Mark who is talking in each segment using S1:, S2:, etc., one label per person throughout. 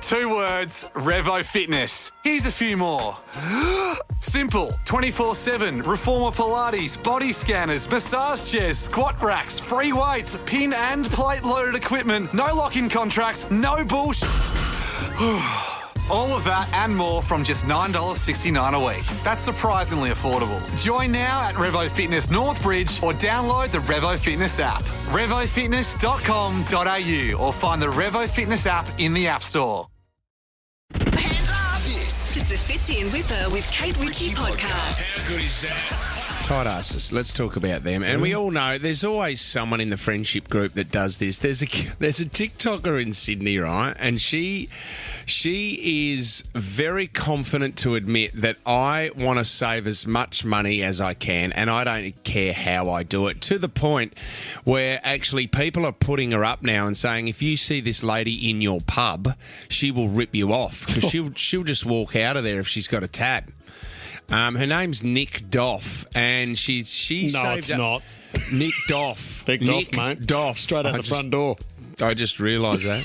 S1: 2 words, Revo Fitness. Here's a few more. Simple, 24/7, reformer Pilates, body scanners, massage chairs, squat racks, free weights, pin and plate loaded equipment, no lock-in contracts, no bullshit. All of that and more from just $9.69 a week. That's surprisingly affordable. Join now at Revo Fitness Northbridge or download the Revo Fitness app. RevoFitness.com.au or find the Revo Fitness app in the App Store.
S2: Hands up!
S3: This is the Fitzy and Whipper with Kate Ritchie podcast.
S2: How good is that?
S4: Tight asses. Let's talk about them. And we all know there's always someone in the friendship group that does this. There's a TikToker in Sydney, right? And she is very confident to admit that I want to save as much money as I can, and I don't care how I do it, to the point where actually people are putting her up now and saying, if you see this lady in your pub, she will rip you off because she'll just walk out of there if she's got a tab. Her name's Nick Doff, and she
S5: No,
S4: saved
S5: it's
S4: up...
S5: not.
S4: Nick Doff.
S5: Big Doff, mate.
S4: Doff.
S5: Straight out the front door.
S4: I just realised that.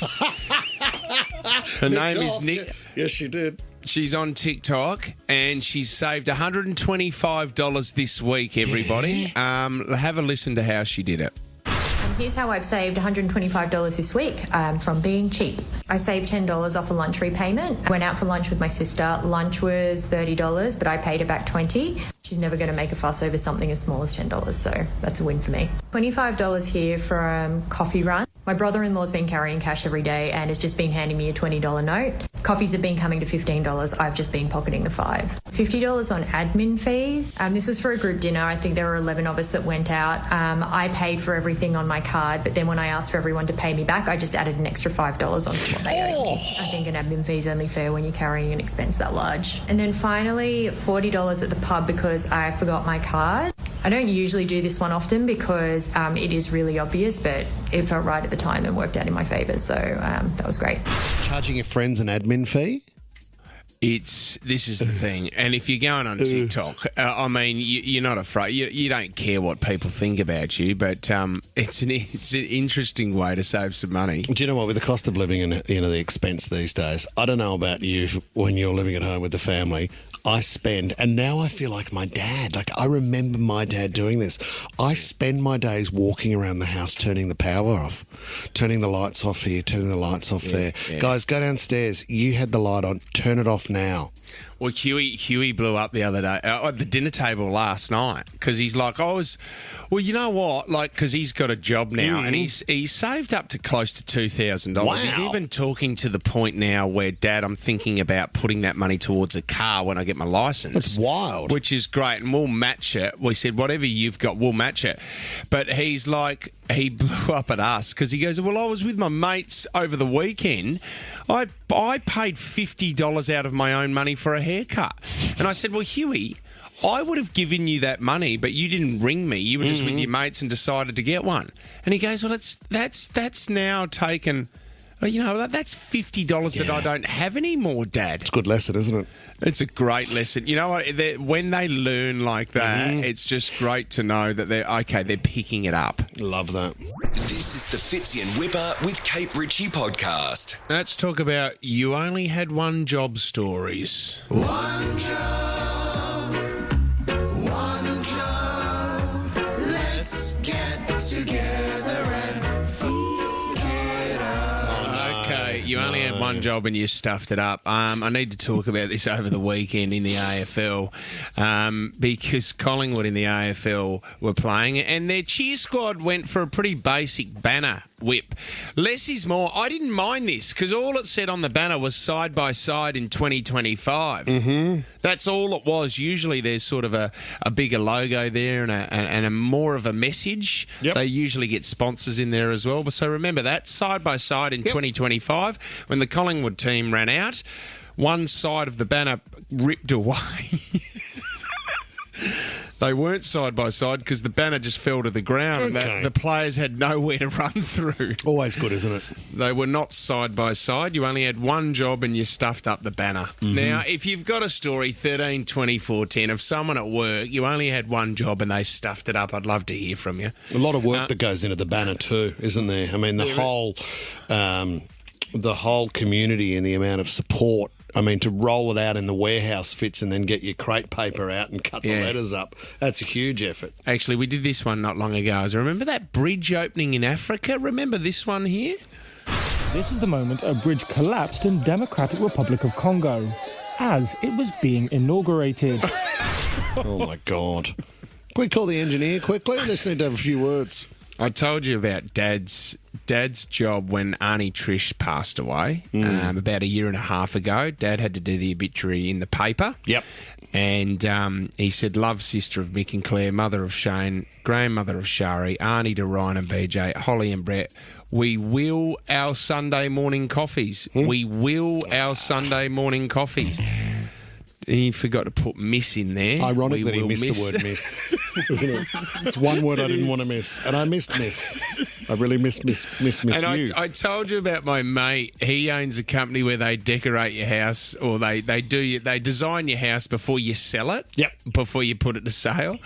S4: Her name is
S5: Doff.
S4: Nick.
S5: Yes, she did.
S4: She's on TikTok, and she's saved $125 this week, everybody. Have a listen to how she did it.
S6: And here's how I've saved $125 this week from being cheap. I saved $10 off a lunch repayment. I went out for lunch with my sister. Lunch was $30, but I paid her back $20. She's never going to make a fuss over something as small as $10, so that's a win for me. $25 here for coffee run. My brother-in-law's been carrying cash every day and has just been handing me a $20 note. Coffees have been coming to $15. I've just been pocketing the $5. $50 on admin fees. This was for a group dinner. I think there were 11 of us that went out. I paid for everything on my card, but then when I asked for everyone to pay me back, I just added an extra $5 onto what they owed me. I think an admin fee is only fair when you're carrying an expense that large. And then finally, $40 at the pub because I forgot my card. I don't usually do this one often because it is really obvious, but it felt right at the time and worked out in my favour, so that was great.
S5: Charging your friends an admin fee?
S4: This is the thing, and if you're going on TikTok, I mean, you're not afraid. You don't care what people think about you, but it's an interesting way to save some money.
S5: Do you know what? With the cost of living and the expense these days, I don't know about you when you're living at home with the family. I spend, and now I feel like my dad. Like I remember my dad doing this. I spend my days walking around the house, turning the power off, turning the lights off here, turning the lights off there. Yeah. Guys, go downstairs. You had the light on. Turn it off now.
S4: Well, Huey blew up the other day at the dinner table last night because he's like, well, you know what? Like, because he's got a job now and he's saved up to close to $2,000.
S5: Wow.
S4: He's even talking to the point now where, Dad, I'm thinking about putting that money towards a car when I get my licence.
S5: That's wild.
S4: Which is great, and we'll match it. We said, whatever you've got, we'll match it. But he's like, he blew up at us because he goes, well, I was with my mates over the weekend. I paid $50 out of my own money for a haircut. And I said, well, Huey, I would have given you that money, but you didn't ring me. You were just with your mates and decided to get one. And he goes, well, that's now taken... You know, that's $50 that I don't have anymore, Dad.
S5: It's a good lesson, isn't it?
S4: It's a great lesson. You know what? When they learn like that, it's just great to know that they're picking it up.
S5: Love that.
S2: This is the Fitzy and Whipper with Kate Ritchie podcast.
S4: Let's talk about you only had one job stories.
S2: One job. Let's get together and
S4: Okay, you only had one job and you stuffed it up. I need to talk about this over the weekend in the AFL because Collingwood in the AFL were playing and their cheer squad went for a pretty basic banner whip. Less is more. I didn't mind this because all it said on the banner was side by side in 2025. That's all it was. Usually there's sort of a bigger logo there and a more of a message.
S5: Yep.
S4: They usually get sponsors in there as well. So remember that, side by side in 2025. When the Collingwood team ran out, one side of the banner ripped away. They weren't side by side because the banner just fell to the ground.
S5: Okay.
S4: And the players had nowhere to run through.
S5: Always good, isn't it?
S4: They were not side by side. You only had one job and you stuffed up the banner. Now, if you've got a story, 13 24 10, of someone at work, you only had one job and they stuffed it up, I'd love to hear from you.
S5: A lot of work that goes into the banner too, isn't there? I mean, the whole the whole community and the amount of support. I mean, to roll it out in the warehouse fits and then get your crate paper out and cut the letters up. That's a huge effort.
S4: Actually, we did this one not long ago. I remember that bridge opening in Africa? Remember this one here?
S7: This is the moment a bridge collapsed in Democratic Republic of Congo as it was being inaugurated.
S5: Oh, my God. Can we call the engineer quickly? I just need to have a few words.
S4: I told you about Dad's job when Auntie Trish passed away about a year and a half ago. Dad had to do the obituary in the paper.
S5: Yep.
S4: And he said, love sister of Mick and Claire, mother of Shane, grandmother of Shari, auntie to Ryan and BJ, Holly and Brett. We will our Sunday morning coffees. We will our Sunday morning coffees. He forgot to put miss in there.
S5: Ironic that he missed the word miss. Isn't it? It's one word I didn't want to miss. And I missed miss. I really miss
S4: and
S5: you.
S4: I told you about my mate. He owns a company where they decorate your house, or they design your house before you sell it.
S5: Yep.
S4: Before you put it to sale.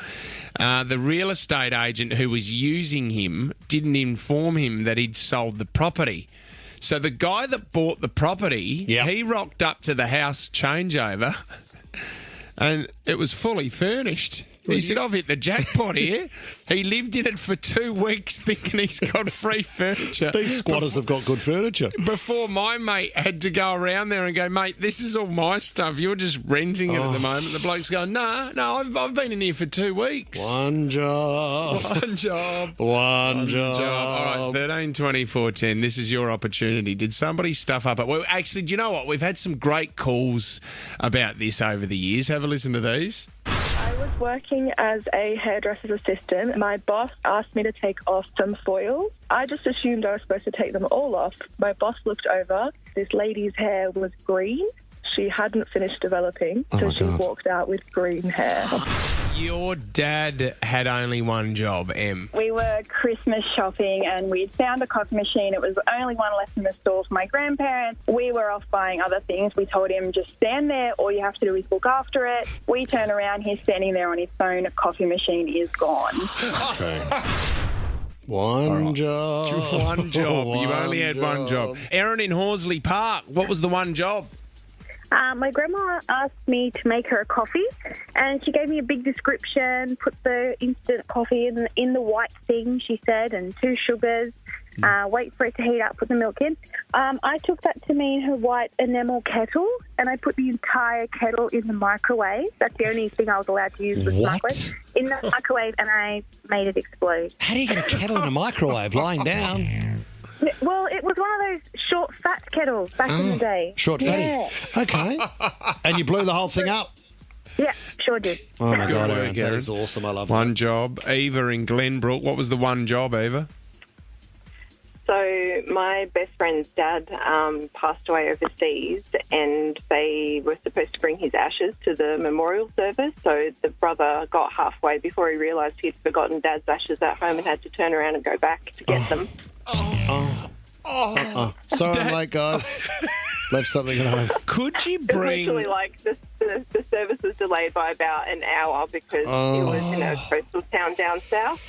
S4: The real estate agent who was using him didn't inform him that he'd sold the property. So the guy that bought the property, he rocked up to the house changeover and it was fully furnished. He said, I've hit the jackpot here. He lived in it for 2 weeks thinking he's got free furniture.
S5: These squatters have got good furniture.
S4: Before my mate had to go around there and go, mate, this is all my stuff. You're just renting it at the moment. The bloke's going, no, I've been in here for 2 weeks.
S5: One job.
S4: One job.
S5: One job.
S4: All right, 13 24 10. This is your opportunity. Did somebody stuff up? Well, actually, do you know what? We've had some great calls about this over the years. Have a listen to these.
S8: I was working as a hairdresser's assistant. My boss asked me to take off some foils. I just assumed I was supposed to take them all off. My boss looked over. This lady's hair was green. She hadn't finished developing, so she walked out with green hair.
S4: Your dad had only one job, Em.
S9: We were Christmas shopping and we'd found a coffee machine. It was the only one left in the store for my grandparents. We were off buying other things. We told him, just stand there. All you have to do is look after it. We turn around. He's standing there on his phone. Coffee machine is gone.
S5: Okay. One job.
S4: One job. You only had one job. Erin in Horsley Park, what was the one job?
S10: My grandma asked me to make her a coffee, and she gave me a big description, put the instant coffee in the white thing, she said, and 2 sugars, wait for it to heat up, put the milk in. I took that to mean her white enamel kettle, and I put the entire kettle in the microwave. That's the only thing I was allowed to use with microwave. In the microwave, and I made it explode.
S5: How do you get a kettle in a microwave lying down?
S10: Well, it was one of those short, fat kettles back in the day.
S5: Short, fatty.
S10: Yeah.
S5: Okay. And you blew the whole thing up?
S10: Yeah, sure did.
S5: Oh, my God,
S4: work,
S5: that is awesome. I love
S4: one job. Eva in Glenbrook, what was the one job, Eva?
S8: So my best friend's dad passed away overseas, and they were supposed to bring his ashes to the memorial service. So the brother got halfway before he realised he'd forgotten Dad's ashes at home and had to turn around and go back to get them.
S5: Sorry, I'm late, guys. Left something at home.
S4: Could you
S8: It was
S4: bring...
S8: literally like the service was delayed by about an hour because it was in a coastal town down south.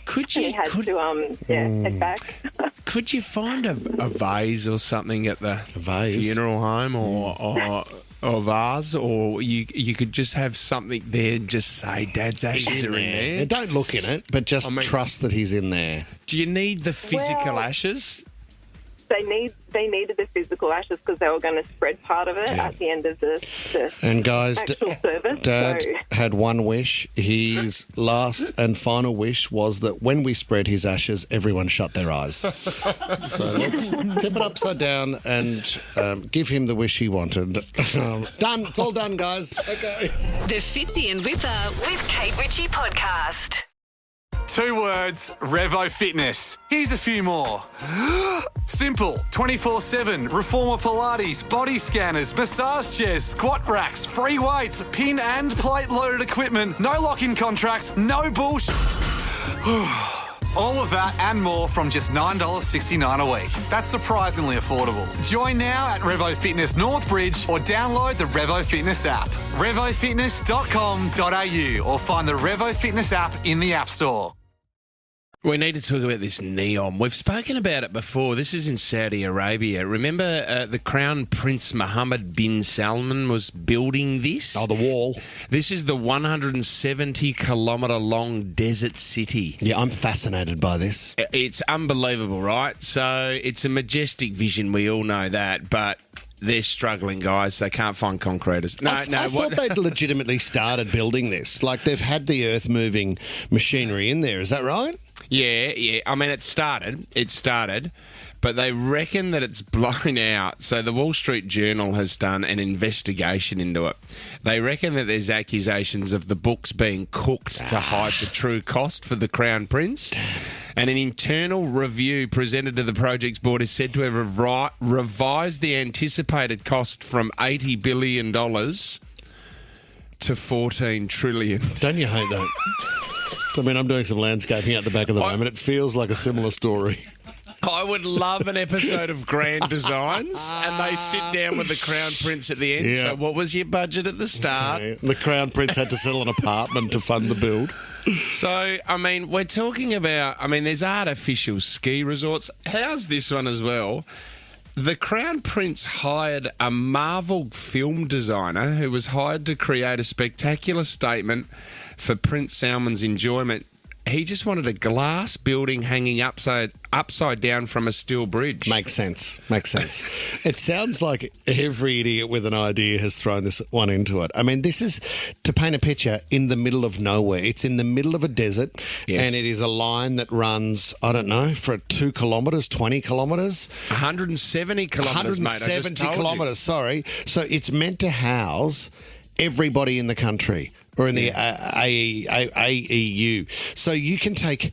S4: Could
S8: And
S4: you...
S8: he had to head back.
S4: Could you find a vase or something at the
S5: vase?
S4: Funeral home or vase, or you could just have something there and just say Dad's ashes are in there?
S5: Yeah, don't look in it, but just trust that he's in there.
S4: Do you need the physical ashes?
S8: They needed the physical ashes because they were going to spread part of it at the end of the
S5: and guys,
S8: actual service.
S5: Dad had one wish. His last and final wish was that when we spread his ashes, everyone shut their eyes. So let's tip it upside down and give him the wish he wanted. Done. It's all done, guys. Okay.
S3: The Fitzy and Whipper with Kate Ritchie podcast.
S1: 2 words, Revo Fitness. Here's a few more. Simple, 24/7, Reformer Pilates, body scanners, massage chairs, squat racks, free weights, pin and plate loaded equipment, no lock-in contracts, no bullshit. All of that and more from just $9.69 a week. That's surprisingly affordable. Join now at Revo Fitness Northbridge or download the Revo Fitness app. RevoFitness.com.au or find the Revo Fitness app in the App Store.
S4: We need to talk about this neon. We've spoken about it before. This is in Saudi Arabia. Remember the Crown Prince Mohammed bin Salman was building this?
S5: Oh, the wall.
S4: This is the 170-kilometre long desert city.
S5: Yeah, I'm fascinated by this.
S4: It's unbelievable, right? So it's a majestic vision. We all know that, but they're struggling, guys. They can't find concreters.
S5: I thought they'd legitimately started building this. Like, they've had the earth-moving machinery in there. Is that right?
S4: Yeah. I mean, it started, but they reckon that it's blown out. So the Wall Street Journal has done an investigation into it. They reckon that there's accusations of the books being cooked to hide the true cost for the Crown Prince. And an internal review presented to the project's board is said to have revised the anticipated cost from $80 billion to $14 trillion.
S5: Don't you hate that? I mean, I'm doing some landscaping out the back of the moment. It feels like a similar story.
S4: I would love an episode of Grand Designs, and they sit down with the Crown Prince at the end.
S5: Yeah.
S4: So what was your budget at the start?
S5: Okay. The Crown Prince had to sell an apartment to fund the build.
S4: So, I mean, we're talking about, there's artificial ski resorts. How's this one as well? The Crown Prince hired a Marvel film designer who was hired to create a spectacular statement for Prince Salman's enjoyment. He just wanted a glass building hanging upside down from a steel bridge.
S5: Makes sense. It sounds like every idiot with an idea has thrown this one into it. I mean, this is, to paint a picture, in the middle of nowhere. It's in the middle of a desert,
S4: yes.
S5: And it is a line that runs, I don't know, for 2 kilometres, 20 kilometres?
S4: 170 kilometres, mate.
S5: 170 kilometres, sorry. So it's meant to house everybody in the country. Or in the AEU. So you can take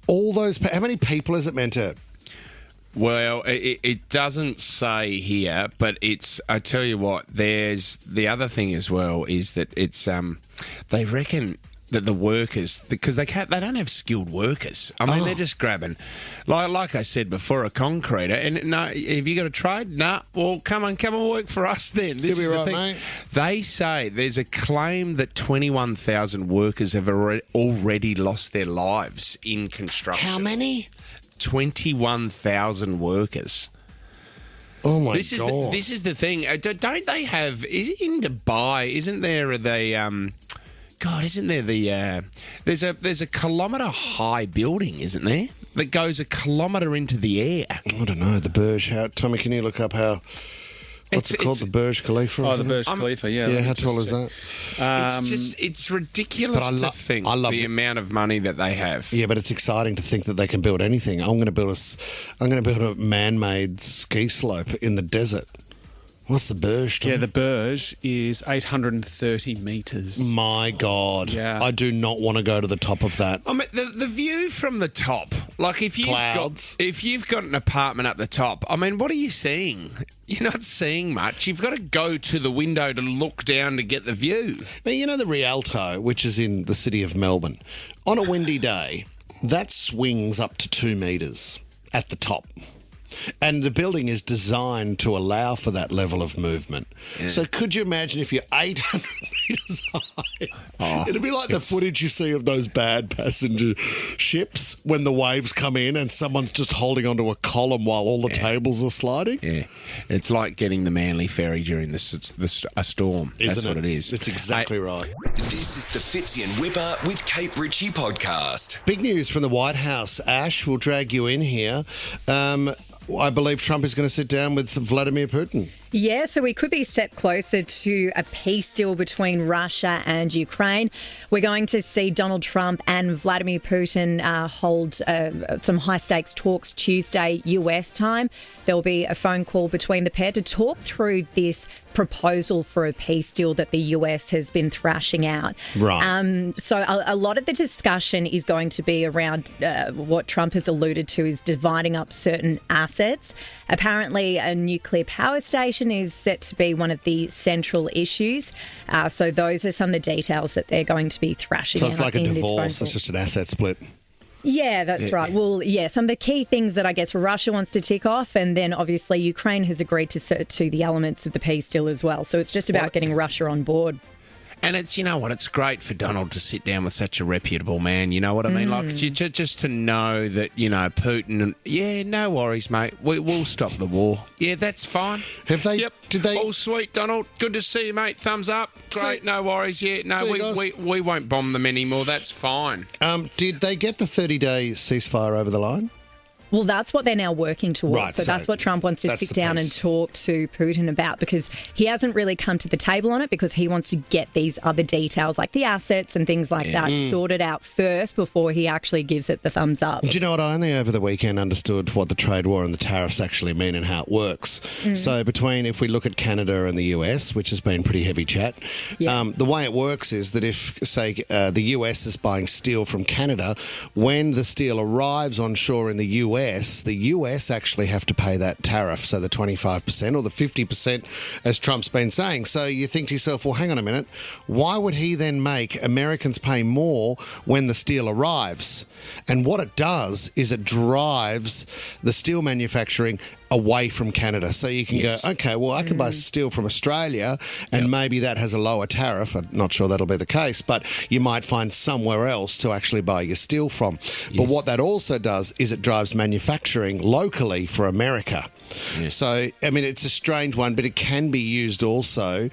S5: all those... How many people is it meant to...
S4: Well, it doesn't say here, but it's... I tell you what, there's... The other thing as well is that it's... They reckon that the workers... Because they don't have skilled workers. They're just grabbing... Like I said before, a concreter. And no, have you got a trade? No. Well, come on work for us then. This is the thing. Mate. They say there's a claim that 21,000 workers have already lost their lives in construction.
S5: How many?
S4: 21,000 workers.
S5: Oh, my
S4: God. This is the thing. Don't they have... Is it in Dubai? Isn't there isn't there the... There's a kilometre high building, isn't there? That goes a kilometre into the air.
S5: I don't know. The Burj... Tommy, can you look up how... What's it called? The Burj Khalifa?
S11: Oh, the Burj Khalifa, yeah.
S5: Yeah, how tall is that?
S4: It's ridiculous to think the amount of money that they have.
S5: Yeah, but it's exciting to think that they can build anything. I'm going to build a man-made ski slope in the desert. What's the Burj?
S11: Yeah, the Burj is 830 metres.
S5: My God.
S11: Yeah.
S5: I do not want to go to the top of that.
S4: I mean, the view from the top, like if you've got an apartment at the top, I mean, what are you seeing? You're not seeing much. You've got to go to the window to look down to get the view.
S5: But you know the Rialto, which is in the city of Melbourne, on a windy day, that swings up to 2 metres at the top. And the building is designed to allow for that level of movement. Yeah. So could you imagine if you're 800 metres high? It'd be like the footage you see of those bad passenger ships when the waves come in and someone's just holding onto a column while all the tables are sliding.
S4: Yeah. It's like getting the Manly ferry during a storm. That's what it is.
S5: It's exactly right.
S2: This is the Fitzy and Whipper with Kate Ritchie podcast.
S5: Big news from the White House. Ash, we'll drag you in here. I believe Trump is going to sit down with Vladimir Putin.
S12: Yeah, so we could be a step closer to a peace deal between Russia and Ukraine. We're going to see Donald Trump and Vladimir Putin hold some high-stakes talks Tuesday, US time. There'll be a phone call between the pair to talk through this proposal for a peace deal that the US has been thrashing out.
S5: Right.
S12: So a lot of the discussion is going to be around what Trump has alluded to is dividing up certain assets. Apparently, a nuclear power station is set to be one of the central issues. So those are some of the details that they're going to be thrashing out.
S5: So it's like a
S12: in
S5: divorce, it's just an asset split.
S12: Yeah, that's right. Well, yeah, some of the key things that I guess Russia wants to tick off, and then obviously Ukraine has agreed to the elements of the peace deal as well. So it's just about getting Russia on board.
S4: And it's, you know what, it's great for Donald to sit down with such a reputable man, you know what I mean? Like, just to know that, you know, Putin, yeah, no worries, mate. We'll stop the war. Yeah, that's fine.
S5: Have they?
S4: Yep.
S5: Did they?
S4: All sweet, Donald. Good to see you, mate. Thumbs up. Great, no worries. Yeah, no,
S5: See you guys.
S4: we won't bomb them anymore. That's fine.
S5: Did they get the 30-day ceasefire over the line?
S12: Well, that's what they're now working towards.
S5: Right,
S12: so that's what Trump wants to sit down and talk to Putin about, because he hasn't really come to the table on it, because he wants to get these other details like the assets and things like that sorted out first before he actually gives it the thumbs up.
S5: Do you know what? I only over the weekend understood what the trade war and the tariffs actually mean and how it works. So if we look at Canada and the US, which has been pretty heavy chat, the way it works is that if, say, the US is buying steel from Canada, when the steel arrives on shore in the US actually have to pay that tariff, so the 25% or the 50%, as Trump's been saying. So you think to yourself, well, hang on a minute, why would he then make Americans pay more when the steel arrives? And what it does is it drives the steel manufacturing away from Canada. So you can go, okay, well, I can buy steel from Australia and maybe that has a lower tariff. I'm not sure that'll be the case, but you might find somewhere else to actually buy your steel from. But what that also does is it drives manufacturing locally for America. So, I mean, it's a strange one, but it can be used also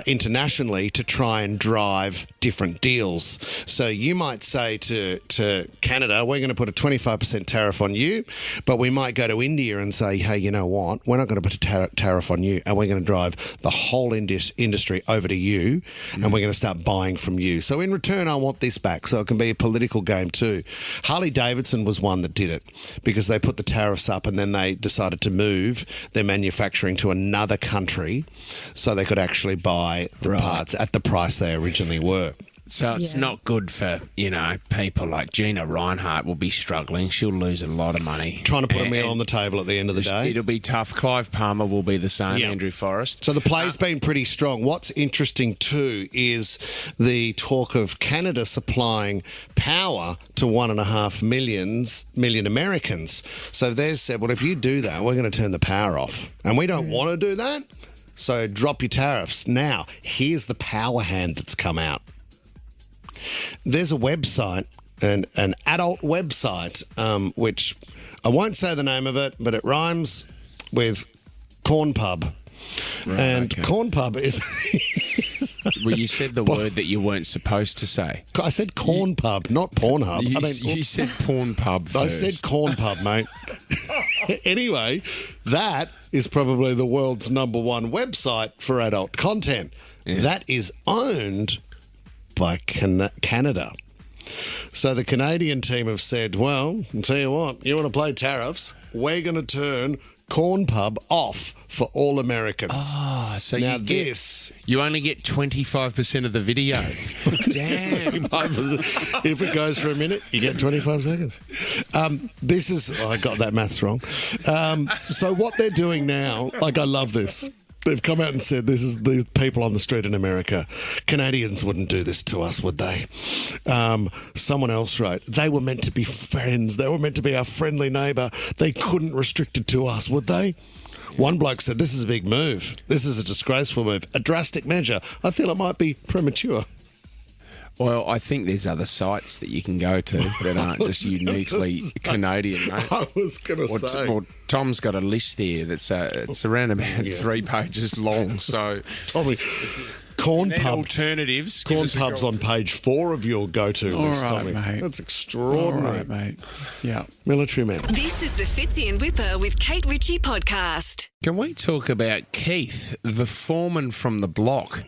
S5: internationally to try and drive different deals. So you might say to Canada, we're going to put a 25% tariff on you, but we might go to India and say, hey, you know what, we're not going to put a tariff on you, and we're going to drive the whole industry over to you, and we're going to start buying from you. So in return, I want this back. So it can be a political game too. Harley Davidson was one that did it, because they put the tariffs up and then they decided to move their manufacturing to another country so they could actually buy the parts at the price they originally were.
S4: So it's not good for, you know, people like Gina Reinhart will be struggling. She'll lose a lot of money.
S5: Trying to put a meal on the table at the end of the day.
S4: It'll be tough. Clive Palmer will be the same, Andrew Forrest.
S5: So the play's been pretty strong. What's interesting too is the talk of Canada supplying power to 1.5 million Americans. So they've said, well, if you do that, we're going to turn the power off. And we don't want to do that. So drop your tariffs. Now, here's the power hand that's come out. There's a website, an adult website, which I won't say the name of it, but it rhymes with Corn Pub. Corn Pub is...
S4: Well, you said the word that you weren't supposed to say.
S5: I said Corn Pub, not Pornhub.
S4: You said Porn Pub first.
S5: I said Corn Pub, mate. Anyway, that is probably the world's number one website for adult content. Yeah. That is owned by Canada. So the Canadian team have said, well, I'll tell you what, you want to play tariffs? We're going to turn Corn Pub off for all Americans.
S4: Oh, so
S5: now
S4: you only get 25% of the video. Damn.
S5: If it goes for a minute, you get 25 seconds. I got that maths wrong. So what they're doing now, like, I love this. They've come out and said, this is the people on the street in America. Canadians wouldn't do this to us, would they? Someone else wrote, they were meant to be friends. They were meant to be our friendly neighbour. They couldn't restrict it to us, would they? One bloke said, this is a big move. This is a disgraceful move. A drastic measure. I feel it might be premature.
S4: Well, I think there's other sites that you can go to that aren't just uniquely Canadian, mate.
S5: I was going to say.
S4: Well, Tom's got a list there that's it's around about 3 pages long. So,
S5: Tommy, Corn Pub
S4: alternatives.
S5: Corn Pub's on page 4 of your go-to list, Tommy.
S11: Mate.
S5: That's extraordinary.
S11: All right, mate. Yeah.
S5: Military men.
S3: This is the Fitzy and Whipper with Kate Ritchie podcast.
S4: Can we talk about Keith, the foreman from the block?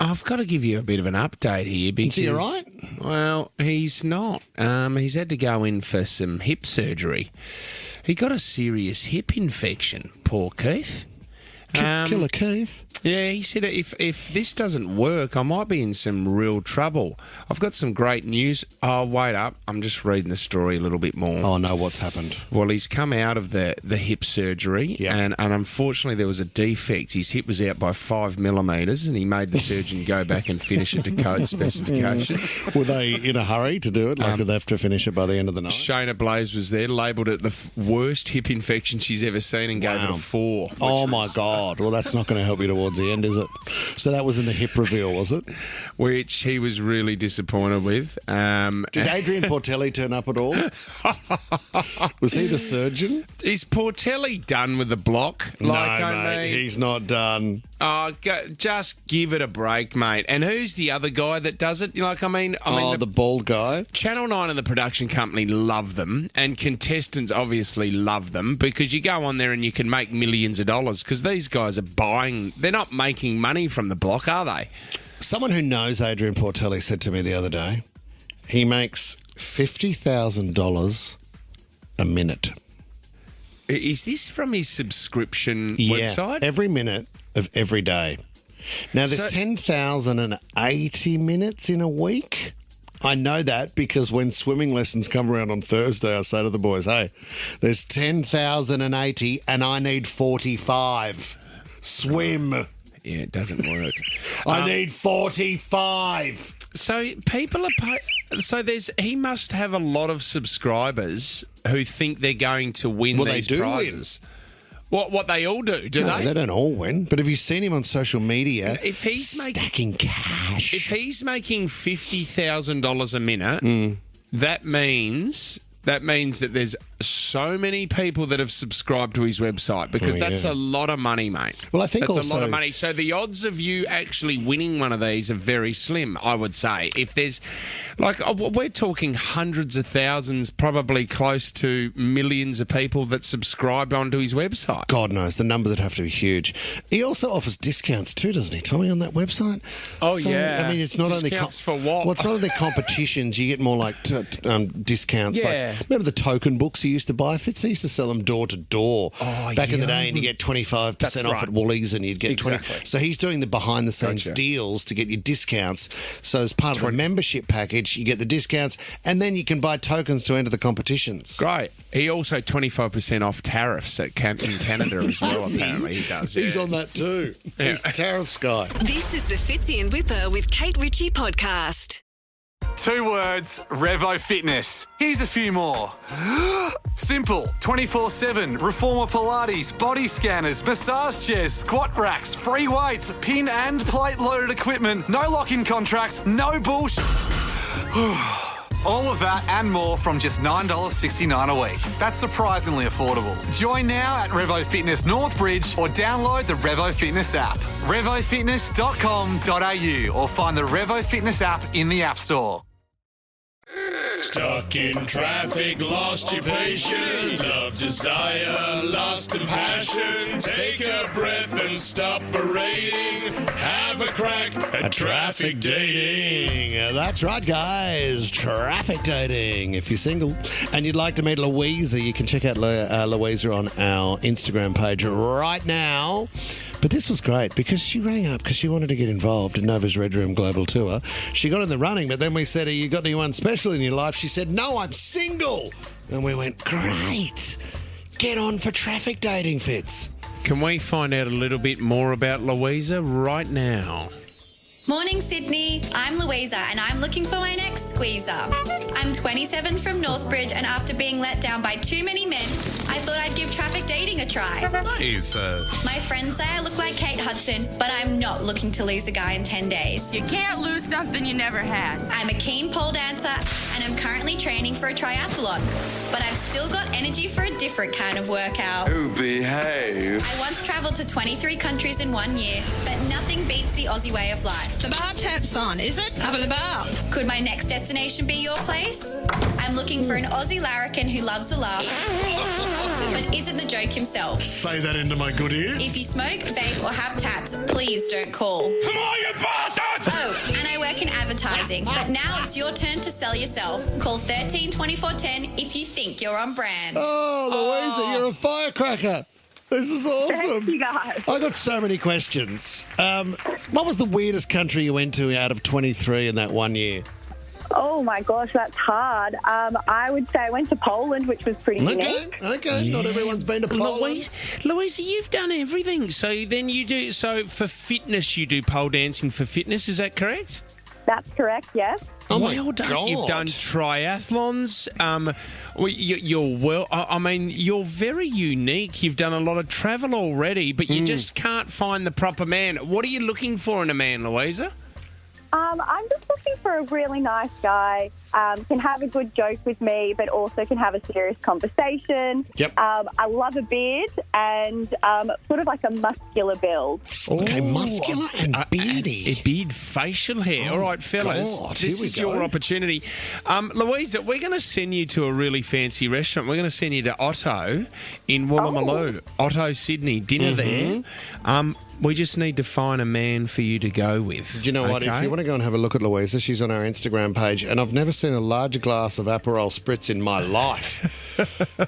S4: I've got to give you a bit of an update here because...
S5: Is he all right?
S4: Well, he's not. He's had to go in for some hip surgery. He got a serious hip infection, poor Keith.
S5: Killer Keith.
S4: Yeah, he said if this doesn't work, I might be in some real trouble. I've got some great news. Oh, wait up. I'm just reading the story a little bit more.
S5: Oh, no, what's happened?
S4: Well, he's come out of the hip surgery, and unfortunately there was a defect. His hip was out by 5 millimetres, and he made the surgeon go back and finish it to code specifications.
S5: Were they in a hurry to do it? Like, did they have to finish it by the end of the night?
S4: Shayna Blaze was there, labelled it the worst hip infection she's ever seen and gave it a 4.
S5: Oh, my God. God. Well, that's not going to help you towards the end, is it? So that was in the hip reveal, was it?
S4: Which he was really disappointed with.
S5: Did Adrian Portelli turn up at all? Was he the surgeon?
S4: Is Portelli done with the block?
S5: Mate, he's not done.
S4: Oh, just give it a break, mate. And who's the other guy that does it?
S5: The bald guy.
S4: Channel 9 and the production company love them, and contestants obviously love them because you go on there and you can make millions of dollars because these guys are buying. They're not making money from the block, are they?
S5: Someone who knows Adrian Portelli said to me the other day, he makes $50,000 a minute.
S4: Is this from his subscription website?
S5: Every minute of every day. Now, there's 10,080 minutes in a week. I know that because when swimming lessons come around on Thursday, I say to the boys, hey, there's 10,080 and I need 45. Swim.
S4: Yeah, it doesn't work.
S5: I need 45.
S4: So people are... he must have a lot of subscribers who think they're going to win these prizes. What they all do, do
S5: no,
S4: they?
S5: They don't all win. But have you seen him on social media?
S4: If he's
S5: stacking cash.
S4: If he's making $50,000 a minute, that means that there's so many people that have subscribed to his website because that's a lot of money, mate.
S5: Well, I think
S4: that's
S5: also,
S4: a lot of money. So the odds of you actually winning one of these are very slim, I would say. If there's, we're talking hundreds of thousands, probably close to millions of people that subscribe onto his website.
S5: God knows, the numbers would have to be huge. He also offers discounts too, doesn't he, Tommy, on that website?
S4: Oh, yeah.
S5: I mean, it's not
S4: discounts for what?
S5: Well, it's not only competitions. You get more like discounts.
S4: Yeah.
S5: Remember the token books you used to buy? Fitz used to sell them door to door back in the day, and you get 25% off at Woolies, and you'd get 20. So he's doing the behind the scenes deals to get you discounts. So as part of the membership package, you get the discounts, and then you can buy tokens to enter the competitions.
S4: Great. He also 25% off tariffs in Canada as well. Apparently, he does.
S5: He's on that too. He's the tariffs guy.
S3: This is the Fitzy and Whipper with Kate Ritchie podcast.
S1: 2 words, Revo Fitness. Here's a few more. Simple, 24/7, Reformer Pilates, body scanners, massage chairs, squat racks, free weights, pin and plate loaded equipment, no lock-in contracts, no bullshit. All of that and more from just $9.69 a week. That's surprisingly affordable. Join now at Revo Fitness Northbridge or download the Revo Fitness app. RevoFitness.com.au or find the Revo Fitness app in the App Store.
S13: Stuck in traffic, lost your patience, love, desire, lost in passion. Take a breath and stop berating. Have a crack at traffic dating.
S5: That's right, guys. Traffic dating. If you're single and you'd like to meet Louisa, you can check out Louisa on our Instagram page right now. But this was great because she rang up because she wanted to get involved in Nova's Red Room Global Tour. She got in the running, but then we said, "Have you got anyone special in your life?" She said, "No, I'm single." And we went, "Great. Get on for traffic dating, Fitz."
S4: Can we find out a little bit more about Louisa right now?
S14: Morning, Sydney. I'm Louisa and I'm looking for my next squeezer. I'm 27 from Northbridge and after being let down by too many men, I thought I'd give traffic dating a try. My friends say I look like Kate Hudson, but I'm not looking to lose a guy in 10 days.
S15: You can't lose something you never had.
S14: I'm a keen pole dancer and I'm currently training for a triathlon, but I've still got energy for a different kind of workout.
S16: Oh, behave.
S14: I once travelled to 23 countries in 1 year, but nothing beats the Aussie way of life.
S15: The bar tap's on, is it? Up at the bar.
S14: Could my next destination be your place? I'm looking for an Aussie larrikin who loves a laugh, but isn't the joke himself.
S5: Say that into my good ear.
S14: If you smoke, vape or have tats, please don't call.
S13: Come on, you bastards!
S14: Oh, and I work in advertising, but now it's your turn to sell yourself. Call 13 24 10 if you think you're on brand.
S5: Oh, Louisa, you're a firecracker. This is awesome.
S10: Thank you, guys.
S5: I got so many questions. What was the weirdest country you went to out of 23 in that 1 year?
S10: Oh my gosh, that's hard. I would say I went to Poland, which was pretty unique.
S5: Okay.
S4: Yeah.
S5: Not everyone's been to Poland.
S4: Louisa, you've done everything. So then you do. So for fitness, you do pole dancing for fitness. Is that correct?
S9: That's correct, yes.
S4: Well done. You've done triathlons. You're very unique. You've done a lot of travel already, but you just can't find the proper man. What are you looking for in a man, Louisa?
S9: I'm just looking for a really nice guy, can have a good joke with me, but also can have a serious conversation.
S5: Yep.
S9: I love a beard and sort of like a muscular build.
S5: Okay, muscular and beardy.
S4: A beard, facial hair. All right, fellas,
S5: God,
S4: this
S5: here we
S4: is
S5: go.
S4: your opportunity. Louisa, we're going to send you to a really fancy restaurant. We're going to send you to Otto in Woolloomooloo. Otto, Sydney. Dinner there. We just need to find a man for you to go with.
S5: Do you know what? If you want to go and have a look at Louisa, she's on our Instagram page, and I've never seen a larger glass of Aperol Spritz in my life.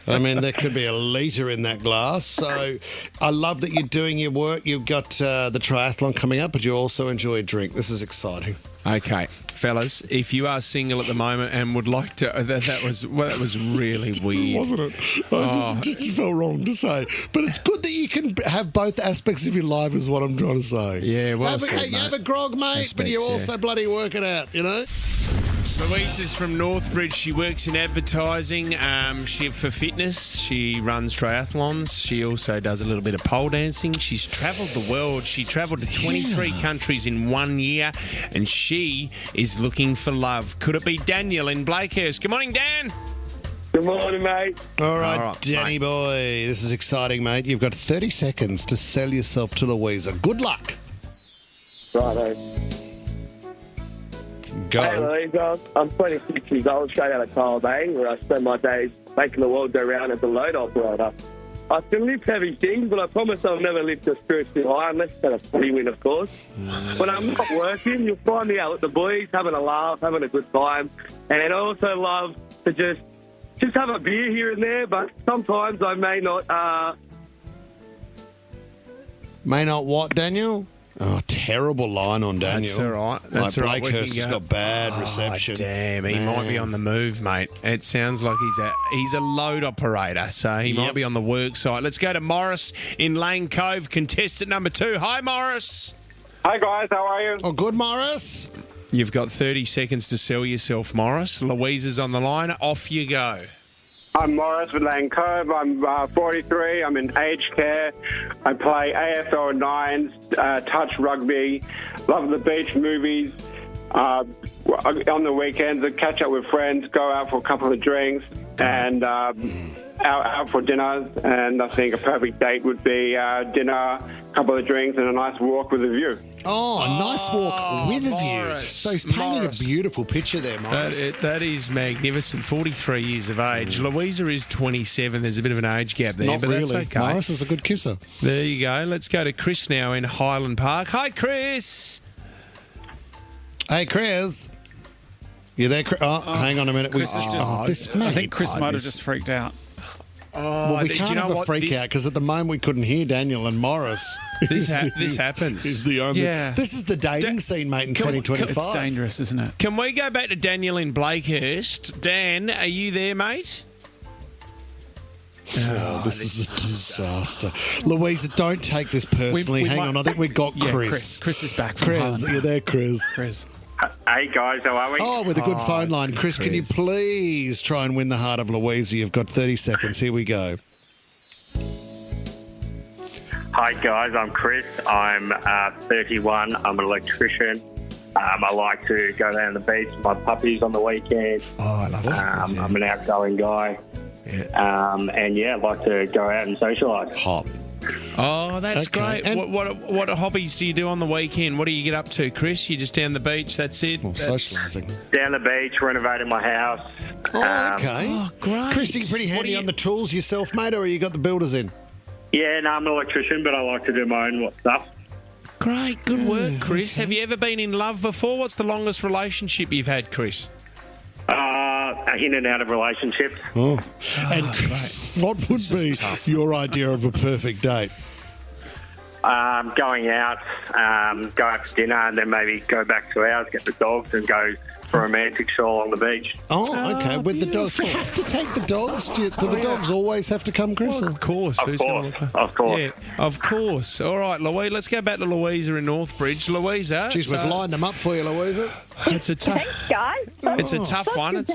S5: I mean, there could be a litre in that glass. So I love that you're doing your work. You've got the triathlon coming up, but you also enjoy a drink. This is exciting.
S4: Okay, fellas, if you are single at the moment and would like to, that was really weird,
S5: wasn't it? I just felt wrong to say, but it's good that you can have both aspects of your life, is what I'm trying to say.
S4: Yeah, well said,
S5: you have a grog, mate, but you also bloody work it out, you know.
S4: Louisa's from Northbridge. She works in advertising. For fitness, she runs triathlons. She also does a little bit of pole dancing. She's travelled the world. She travelled to 23 countries in 1 year, and she is looking for love. Could it be Daniel in Blakehurst? Good morning, Dan.
S16: Good morning, mate.
S5: All right, Danny boy, this is exciting, mate. You've got 30 seconds to sell yourself to Louisa. Good luck.
S16: Righto.
S5: Go.
S16: Hey, Louisa. I'm 26 years old, straight out of Kyle Bay, where I spend my days making the world go round as a load operator. I can lift heavy things, but I promise I'll never lift a screw too high, unless it's at a footy win, of course. When I'm not working, you'll find me out with the boys, having a laugh, having a good time. And I also love to just have a beer here and there, but sometimes I may not...
S5: May not what, Daniel? Oh, terrible line on Daniel.
S4: That's all right. That's all right.
S5: Blakehurst has got bad reception.
S4: Damn, he might be on the move, mate. It sounds like he's a load operator, so he might be on the work site. Let's go to Morris in Lane Cove, contestant number 2. Hi, Morris.
S17: Hi, guys. How are you?
S5: Oh, good, Morris.
S4: You've got 30 seconds to sell yourself, Morris. Louisa's on the line. Off you go.
S17: I'm Morris with Lane Cove. I'm 43. I'm in aged care. I play AFL 9s, touch rugby, love the beach movies. On the weekends, I catch up with friends, go out for a couple of drinks, and out for dinner. And I think a perfect date would be dinner, a couple of drinks, and a nice walk with a view.
S5: Oh, a nice walk with a
S4: Morris,
S5: view. So he's painting a beautiful picture there, Morris.
S4: That is magnificent. 43 years of age. Louisa is 27. There's a bit of an age gap there,
S5: Not
S4: but
S5: really.
S4: that's okay.
S5: Morris is a good kisser.
S4: There you go. Let's go to Chris now in Highland Park. Hi, Chris.
S5: Hey, Chris. You there, Chris? Oh, hang on a minute.
S11: Chris is just... I think Chris might have just freaked out.
S5: Well, we can't have a freak out because at the moment we couldn't hear Daniel and Morris.
S4: This happens.
S5: Is the only.
S4: Yeah.
S5: This is the dating scene, mate, in 2025.
S11: It's dangerous, isn't it?
S4: Can we go back to Daniel in Blakehurst? Dan, are you there, mate?
S5: Oh, this is a disaster. Louisa, don't take this personally. Hang on, I think we got Chris.
S11: Chris is back from
S5: Chris,
S11: Highland.
S5: you're there, Chris.
S11: Chris.
S17: Hey, guys, how are we?
S5: Oh, with a good phone line. Chris, can you please try and win the heart of Louisa? You've got 30 seconds. Here we go.
S17: Hi, guys. I'm Chris. I'm 31. I'm an electrician. I like to go down the beach with my puppies on the weekend.
S4: Oh, I love it.
S17: I'm an outgoing guy.
S4: Yeah.
S17: And, I like to go out and socialise.
S5: Hot.
S4: Oh, that's
S5: Okay.
S4: great.
S5: And-
S4: What hobbies do you do on the weekend? What do you get up to, Chris? You just down the beach, that's it?
S5: Well, socialising.
S17: Down the beach, renovating my house.
S5: Oh, okay.
S4: Oh, great.
S5: Chris, are you pretty handy on the tools yourself, mate, or you got the builders in?
S17: Yeah, no, I'm an electrician, but I like to do my own stuff.
S4: Great, good work, Chris. Have you ever been in love before? What's the longest relationship you've had, Chris?
S17: In and out of relationships.
S5: Oh. And Chris, what would be your idea of a perfect date?
S17: Going out, go out for dinner, and then maybe go back to ours, get the dogs, and go for a romantic stroll on the beach.
S5: Oh, okay. With the dogs, do you have to take the dogs? Do the dogs always have to come, Chris?
S4: Of course.
S17: Of course.
S4: Yeah, of course. All right, Louise. Let's go back to Louisa in Northbridge. Louisa.
S5: Jeez, we've lined them up for you, Louisa.
S4: It's a tough.
S10: Thanks, guys.
S4: It's a tough one.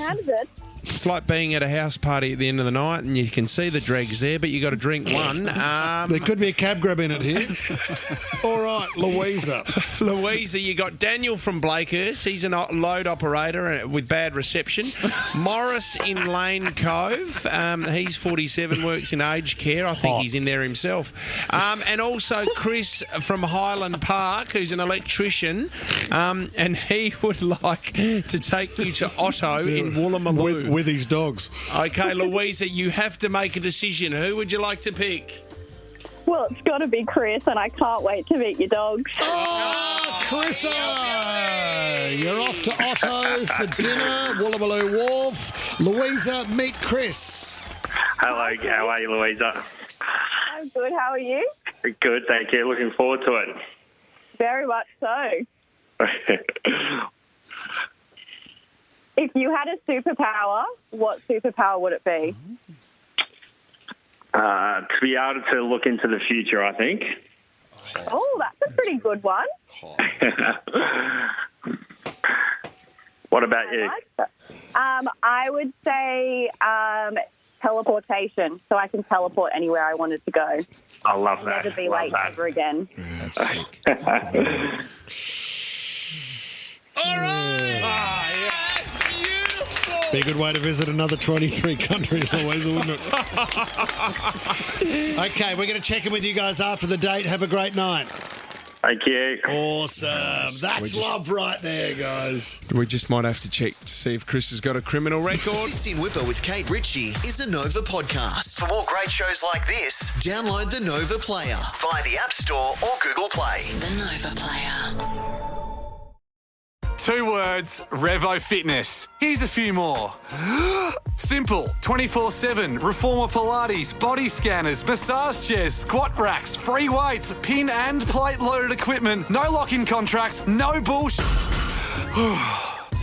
S4: It's like being at a house party at the end of the night and you can see the dregs there, but you got to drink one.
S5: There could be a cab grab in it here. All right, Louisa.
S4: Louisa, you got Daniel from Blakehurst. He's a load operator with bad reception. Morris in Lane Cove. He's 47, works in aged care. I think he's in there himself. And also Chris from Highland Park, who's an electrician, and he would like to take you to Otto in Woolloomooloo.
S5: With his dogs.
S4: Okay, Louisa, you have to make a decision. Who would you like to pick?
S10: Well, it's got to be Chris, and I can't wait to meet your dogs.
S5: Oh, Chrissa! You're off to Otto for dinner, Woolloomooloo Wharf. Louisa, meet Chris.
S17: Hello, how are you, Louisa?
S10: I'm good. How are you?
S17: Good, thank you. Looking forward to it.
S10: Very much so. If you had a superpower, what superpower would it be?
S17: To be able to look into the future, I think.
S10: Oh, that's a pretty good one.
S17: What about you?
S10: I would say teleportation, so I can teleport anywhere I wanted to go.
S17: I love that.
S10: Never be late ever again.
S4: That's sick. All right.
S5: Be a good way to visit another 23 countries, Louisa, wouldn't it? Okay, we're going to check in with you guys after the date. Have a great night.
S17: Thank you.
S5: Awesome. That's love right there, guys.
S4: We just might have to check to see if Chris has got a criminal record.
S2: Fitzy and Whipper with Kate Ritchie is a Nova podcast. For more great shows like this, download the Nova Player via the App Store or Google Play.
S3: The Nova Player.
S1: 2 words, Revo Fitness. Here's a few more. Simple, 24/7, reformer Pilates, body scanners, massage chairs, squat racks, free weights, pin and plate loaded equipment, no lock-in contracts, no bullshit.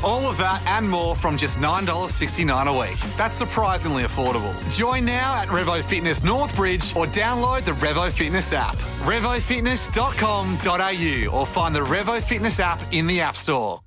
S1: All of that and more from just $9.69 a week. That's surprisingly affordable. Join now at Revo Fitness Northbridge or download the Revo Fitness app. RevoFitness.com.au or find the Revo Fitness app in the App Store.